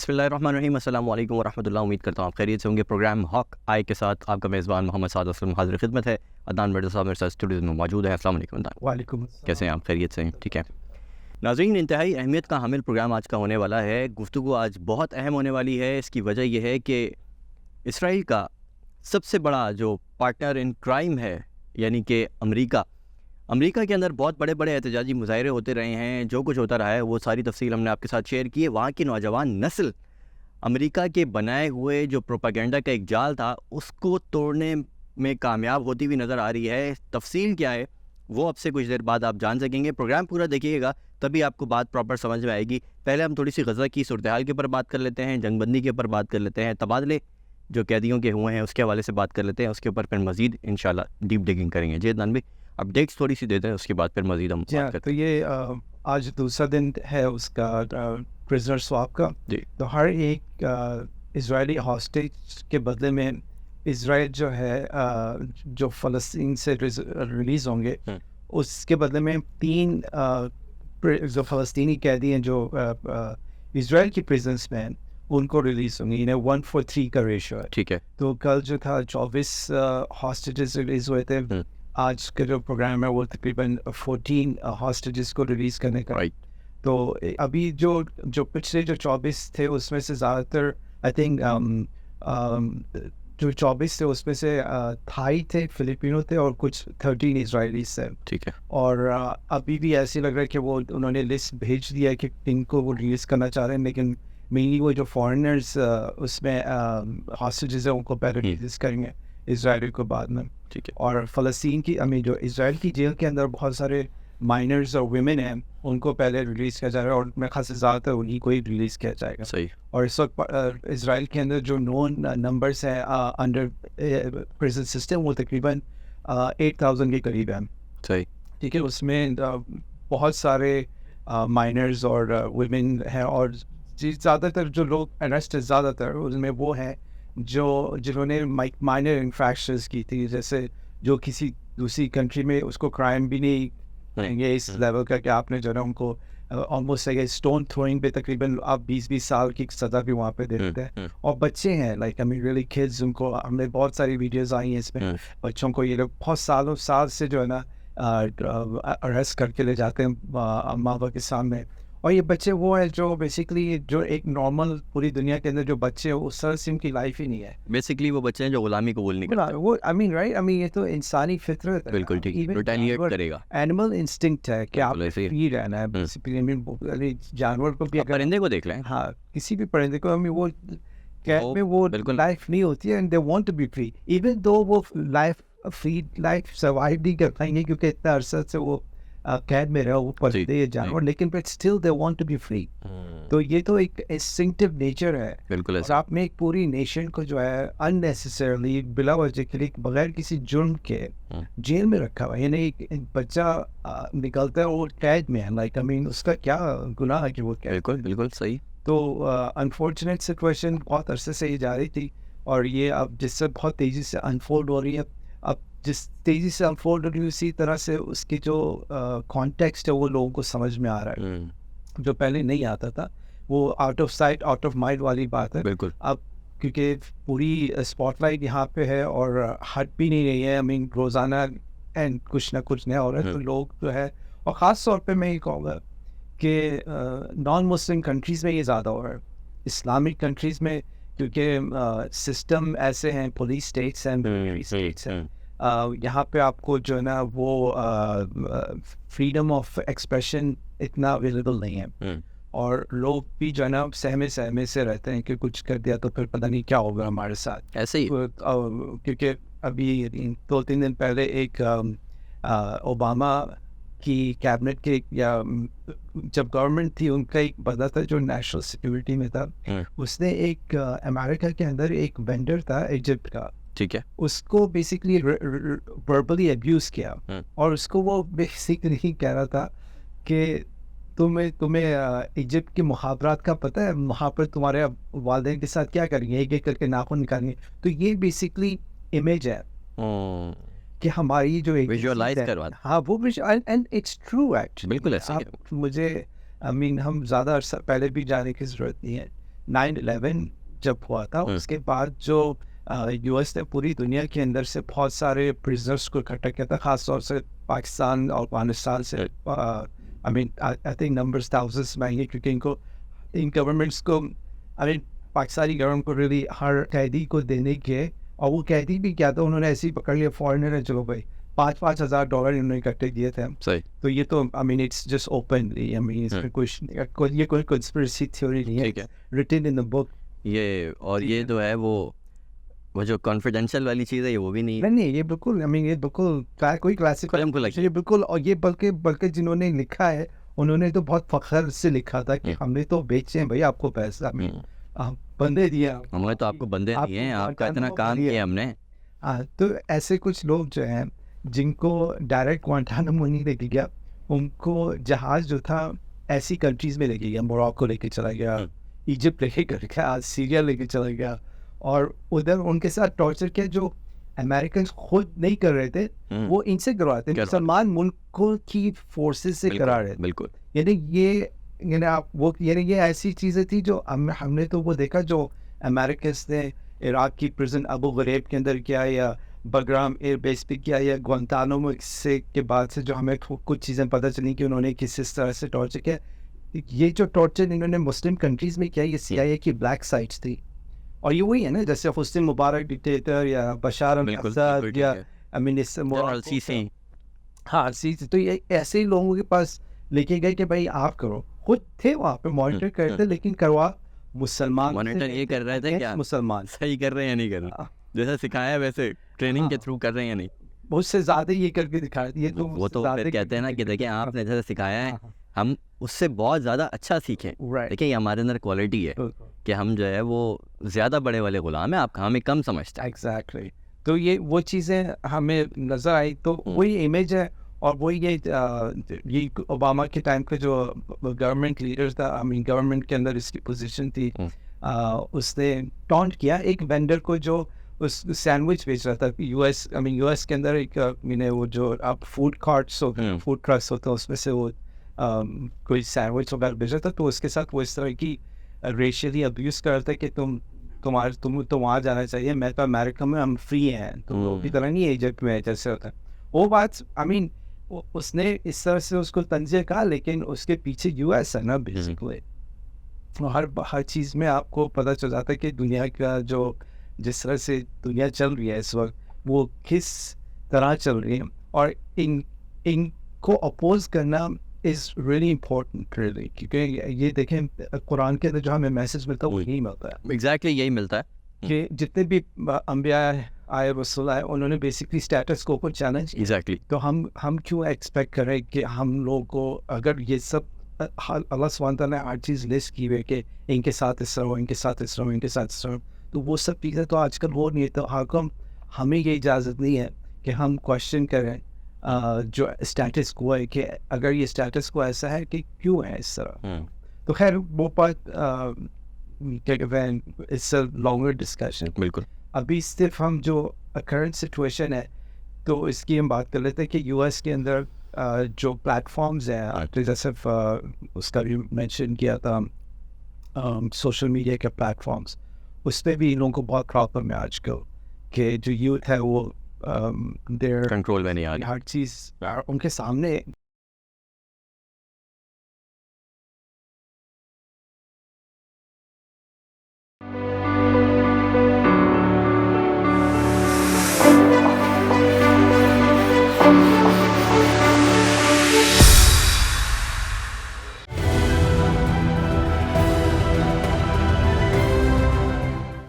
बिस्मिल्लाहिर्रहमानिर्रहीम, अस्सलाम वालेकुम वरहमतुल्लाह। उम्मीद करता हूँ आप खैरियत से होंगे। प्रोग्राम हक आय के साथ आपका मेज़बान मोहम्मद साद असलम हाज़िर खिदमत है। अदनान मिर्ज़ा साहब मेरे साथ स्टूडियो में मौजूद हैं। अस्सलाम वालेकुम अदनान। वालेकुम कैसे हैं आप? खैरियत से हैं? ठीक है नाज़रीन, इंतहाई अहमियत का हामिल प्रोग्राम आज का होने वाला है। गुफ्तगू आज बहुत अहम होने वाली है। इसकी वजह यह है कि इसराइल का सबसे बड़ा जो पार्टनर इन क्राइम है, यानी कि अमेरिका के अंदर बहुत बड़े बड़े एहतजाजी मुजाहरे होते रहे हैं। जो कुछ होता रहा है वो सारी तफसील हमने आपके साथ शेयर की है। वहाँ की नौजवान नस्ल अमेरिका के बनाए हुए जो प्रोपागेंडा का एक जाल था उसको तोड़ने में कामयाब होती हुई नज़र आ रही है। तफसील क्या है वो अब से कुछ देर बाद आप जान सकेंगे। प्रोग्राम पूरा देखिएगा तभी आपको बात प्रॉपर समझ में आएगी। पहले हम थोड़ी सी गज़ा की सूरत हाल के ऊपर बात कर लेते हैं, जंगबंदी के ऊपर बात कर लेते हैं, तबादले जो कैदियों के हुए हैं उसके हवाले से बात कर लेते हैं। उसके ऊपर फिर मज़ीद इंशाल्लाह डीप डिगिंग करेंगे। जी अदनान भाई, अपडेट्स थोड़ी सी देते हैं, उसके बाद फिर मज़ीद हम बात करते तो ये आज दूसरा दिन है उसका प्रिजनर स्वैप का। तो हर एक इजरायली हॉस्टेज के बदले में इजराइल जो है जो फ़लस्तीन से रिलीज़ होंगे उसके बदले में 3 जो फ़लस्तीनी कैदी हैं जो इजराइल की प्रिजन्स में हैं उनको रिलीज़ होंगे। इन्हें 1:3 का रेशो है। ठीक है। तो कल जो था 24 हॉस्टेजेस रिलीज़ हुए थे। आज का जो प्रोग्राम है वो तकरीबन 14 हॉस्टेजेस को रिलीज़ करने का। तो अभी जो पिछले जो 24 थे उसमें से ज़्यादातर आई थिंक जो 24 थे उसमें से थाई थे, फिलिपिनो थे और कुछ 13 इजरायलीज थे। ठीक है। और अभी भी ऐसे लग रहा है कि वो उन्होंने लिस्ट भेज दिया है कि इनको वो रिलीज़ करना चाह रहे हैं, लेकिन मेनली वो जो फॉरेनर्स उसमें हॉस्टेजेस हैं उनको पहले रिलीज़ करेंगे, इजराइल को बाद में। ठीक है। और फ़लस्तीन की जो इजराइल की जेल के अंदर बहुत सारे माइनर्स और वुमेन हैं उनको पहले रिलीज़ किया जा रहा है और मेरे ख्याल से ज़्यादातर उन्हीं को ही रिलीज़ किया जाएगा। सही। और इस वक्त इजराइल के अंदर जो नोन नंबर्स हैं अंडर प्रिजन सिस्टम वो तकरीबन 8,000 के करीब हैं। सही। ठीक है। उसमें बहुत सारे माइनर्स और वुमेन हैं और ज़्यादातर जो लोग अरेस्ट है ज़्यादातर उसमें वो हैं जिन्होंने माइनर इन्फेक्शंस की थी, जैसे जो किसी दूसरी कंट्री में उसको क्राइम भी नहीं करेंगे इस लेवल का कि आपने जो है उनको ऑलमोस्ट स्टोन थ्रोइंग पे तकरीबन आप 20-20 साल की सज़ा भी वहाँ पे दे देते हैं। और बच्चे हैं like I mean really kids, उनको हमने बहुत सारी वीडियोस आई हैं इसमें बच्चों को ये लोग बहुत साल से जो है ना अरेस्ट करके ले जाते हैं माँ बाप के सामने। और ये बच्चे वो है जो बेसिकली जो एक नॉर्मल पूरी दुनिया के अंदर जो बच्चे हैं उस तरह से उनकी लाइफ ही नहीं है। बेसिकली वो बच्चे हैं जो गुलामी कबूल नहीं करते। वो I mean right, I mean ये तो इंसानी फितरत है। बिल्कुल ठीक है। रिटेलिएट करेगा। एनिमल इंस्टिंक्ट है कि आप फ्री रहना है बेसिकली। आई मीन जानवर को भी अगर परिंदे को देख लें, हाँ किसी भी परिंदे को, आई मीन वो कैद में वो लाइफ नहीं होती है and they want to be free, even though वो लाइफ सर्वाइव नहीं कर पाएंगे क्योंकि इतना अरसा से वो कैद में रहे वो परिंदे जानवर, लेकिन but still they want to be free. तो ये तो एक इंस्टिंक्टिव नेचर है। बिल्कुल। और आपने एक पूरी नेशन को जो है अननेसेसरली बिला वजह के लिए बगैर किसी जुर्म के जेल में रखा हुआ है। यानी एक बच्चा निकलता है वो कैद में है, लाइक आई मीन उसका क्या गुनाह है कि वो कैद। बिल्कुल सही। तो अनफॉर्चुनेट सिचुएशन बहुत अरसे से ही जा रही थी और ये अब जिससे बहुत तेज़ी से अनफोल्ड हो रही है। अब जिस तेज़ी से अनफोल्ड हो रही है उसी तरह से उसकी जो कॉन्टेक्स्ट है वो लोगों को समझ में आ रहा है जो पहले नहीं आता था। वो out of sight out of mind वाली बात है। बिल्कुल। अब क्योंकि पूरी स्पॉटलाइट यहाँ पे है और हट भी नहीं रही है, आई मीन रोज़ाना एंड कुछ ना कुछ नया हो रहा है। तो लोग जो है, और ख़ास तौर पे मैं ये कहूँगा कि नॉन मुस्लिम कंट्रीज़ में ये ज़्यादा हो रहा है। इस्लामिक कंट्रीज़ में क्योंकि सिस्टम ऐसे हैं, police states and military states हैं, यहाँ पे आपको जो है ना वो फ्रीडम ऑफ एक्सप्रेशन इतना अवेलेबल नहीं है। और लोग भी जो है ना सहमे से रहते हैं कि कुछ कर दिया तो फिर पता नहीं क्या होगा हमारे साथ। ऐसे ही क्योंकि अभी 2-3 दिन पहले एक ओबामा की कैबिनेट के या जब गवर्नमेंट थी उनका एक बंदा था जो नेशनल सिक्योरिटी में था, उसने एक अमेरिका के अंदर एक वेंडर था इजिप्ट का, ठीक है, उसको बेसिकली वर्बली अब्यूज किया। और उसको वो बेसिकली कह रहा था कि तुम्हें इजिप्ट के मुहावरात का पता है, वहाँ पर तुम्हारे वालिदैन के साथ क्या करेंगे, एक एक करके नाखून निकालेंगे। तो ये बेसिकली इमेज है कि हमारी जो विजुअलाइज करवा, हाँ वो एंड इट्स ट्रू एक्चुअली। बिल्कुल ऐसा मुझे आई मीन हम ज़्यादा अरसा पहले भी जाने की ज़रूरत नहीं है, 9/11 जब हुआ था उसके बाद जो यूएस ने पूरी दुनिया के अंदर से बहुत सारे प्रिजनर्स को इकट्ठा किया था, खास तौर से पाकिस्तान और अफगानिस्तान से. I mean I think numbers thousands में आएंगे, क्योंकि इन गवर्नमेंट्स को, आई मीन पाकिस्तानी गवर्नमेंट को रियली हर कैदी को देने के, और वो कैदी भी क्या था, उन्होंने ऐसे ही पकड़ लिया फॉरेनर है, चलो भाई $5,000 इन्होंने इकट्ठे दिए थे. सही. तो ये तो I mean it's just open, I mean इसमें कोई कंस्पिरेसी थ्योरी नहीं है, रिटन इन द बुक. ये और ये जो है वो जो कॉन्फिडेंशियल वाली चीज़ है, ये वो भी नहीं. नहीं ये बिल्कुल, आई मीन ये बिल्कुल कोई क्लासिक फिल्म को लगी. ये बिल्कुल, और ये बल्कि जिन्होंने लिखा है उन्होंने तो बहुत फख्र से लिखा था कि हमने तो बेचे हैं भाई आपको पैसा, बंदे दिया, हमने तो आपको बंदे दिए हैं, आपका इतना काम किया हमने. हाँ, तो ऐसे कुछ लोग जो हैं जिनको डायरेक्ट ग्वांटानामो नहीं लेके गया, उनको जहाज़ जो था ऐसी कंट्रीज़ में लेके गया, मोरक्को लेके चला गया, इजिप्ट लेके गया, सीरिया लेके चला गया, और उधर उनके साथ टॉर्चर किया जो अमेरिकन खुद नहीं कर रहे थे, वो इनसे करवाते थे, मुसलमान मुल्कों की फोर्सेस से करा रहे थे. बिल्कुल. यानी आप वो, यानी ये ऐसी चीज़ें थी जो हमने तो वो देखा जो अमेरिकन ने इराक की प्रिजन अबू गरीब के अंदर किया, या बगराम एयर बेस पे किया, या ग्वांटानामो से के बाद से जो हमें कुछ चीज़ें पता चली कि उन्होंने किस तरह से टॉर्चर किया. ये जो टॉर्चर इन्होंने मुस्लिम कंट्रीज़ में किया, ये CIA की ब्लैक साइट्स थी. और ये वही है ना, जैसे हुस्न मुबारक डिक्टेटर, या बशार अल-असद, या आई मीन सीसी. हाँ सीसी. तो ये ऐसे ही लोगों के पास लेके गए कि भाई आप करो, खुद थे वहाँ पे मॉनिटर करते, लेकिन करवा मुसलमान. मॉनिटर ये कर रहे थे क्या, मुसलमान सही कर रहे हैं या नहीं कर रहे, जैसा सिखाया वैसे ट्रेनिंग के थ्रू कर रहे हैं या नहीं, उससे ज़्यादा ये करके दिखा दिए. तो वो तो फिर कहते हैं ना कि देखिए आपने जैसे सिखाया है, हम उससे बहुत ज़्यादा अच्छा सीखें. देखिए ये हमारे अंदर क्वालिटी है कि हम जो है वो ज़्यादा बड़े वाले गुलाम हैं, आप हमें कम समझते हैं. एग्जैक्टली. तो ये वो चीज़ें हमें नज़र आई, तो वही इमेज है. और वही ये ओबामा के टाइम पे जो गवर्नमेंट लीडर था, आई मीन गवर्नमेंट के अंदर इसकी पोजीशन थी, उसने टॉन्ट किया एक वेंडर को जो उस सैंडविच बेच रहा था. यूएस के अंदर एक वो जो आप फूड कार्ट्स होते हैं, फूड ट्रक्स होते हैं, उसमें से वो कोई सैंडविच वगैरह बेच रहा था. तो उसके साथ वो इस तरह की रेशियली अब्यूज़ कर रहा था कि तुम तो वहाँ जाना चाहिए, मैं तो अमेरिका में, हम फ्री हैं, तो की तरह नहीं इजिप्ट में जैसे होता है. वो बात, आई मीन उसने इस तरह से उसको तंज़िया कहा, लेकिन उसके पीछे यूएस है ना बेसिकली. हर चीज़ में आपको पता चल जाता है कि दुनिया का जो जिस तरह से दुनिया चल रही है इस वक्त, वो किस तरह चल रही है, और इनको अपोज करना इज़ रियली इम्पोर्टेंट रियली, क्योंकि ये देखें कुरान के अंदर जो हमें मैसेज मिलता है वो यही मिलता है. एग्जैक्टली यही मिलता है कि जितने भी अंबिया आए रसूल आए, उन्होंने बेसिकली स्टेटस को चैलेंज. एग्जैक्टली. तो हम क्यों एक्सपेक्ट करें कि हम लोगों को, अगर ये सब अल्लाह सुब्हान तआला ने हर चीज़ लिस्ट की हुई कि इनके साथ इस तरह हो, इनके साथ इस तरह हो, इनके साथ इस तरह हो, तो वो सब चीज़ें तो आजकल हो नहीं है. तो हमें ये इजाज़त नहीं है कि हम क्वेश्चन करें जो स्टेटस को है, कि अगर ये स्टेटस को ऐसा है कि क्यों है इस तरह. तो खैर वो बात क्या कहते हैं, इट्स अ लॉन्गर डिस्कशन. बिल्कुल. अभी सिर्फ हम जो करंट सिचुएशन है तो इसकी हम बात कर लेते हैं कि यूएस के अंदर जो प्लेटफॉर्म्स हैं, तो जैसे उसका भी मेंशन किया था, सोशल मीडिया के प्लेटफॉर्म्स, उस पर भी इन लोगों को बहुत प्रॉब्लम है आजकल कि जो यूथ है वो कंट्रोल में नहीं आ रही. हर चीज़ उनके सामने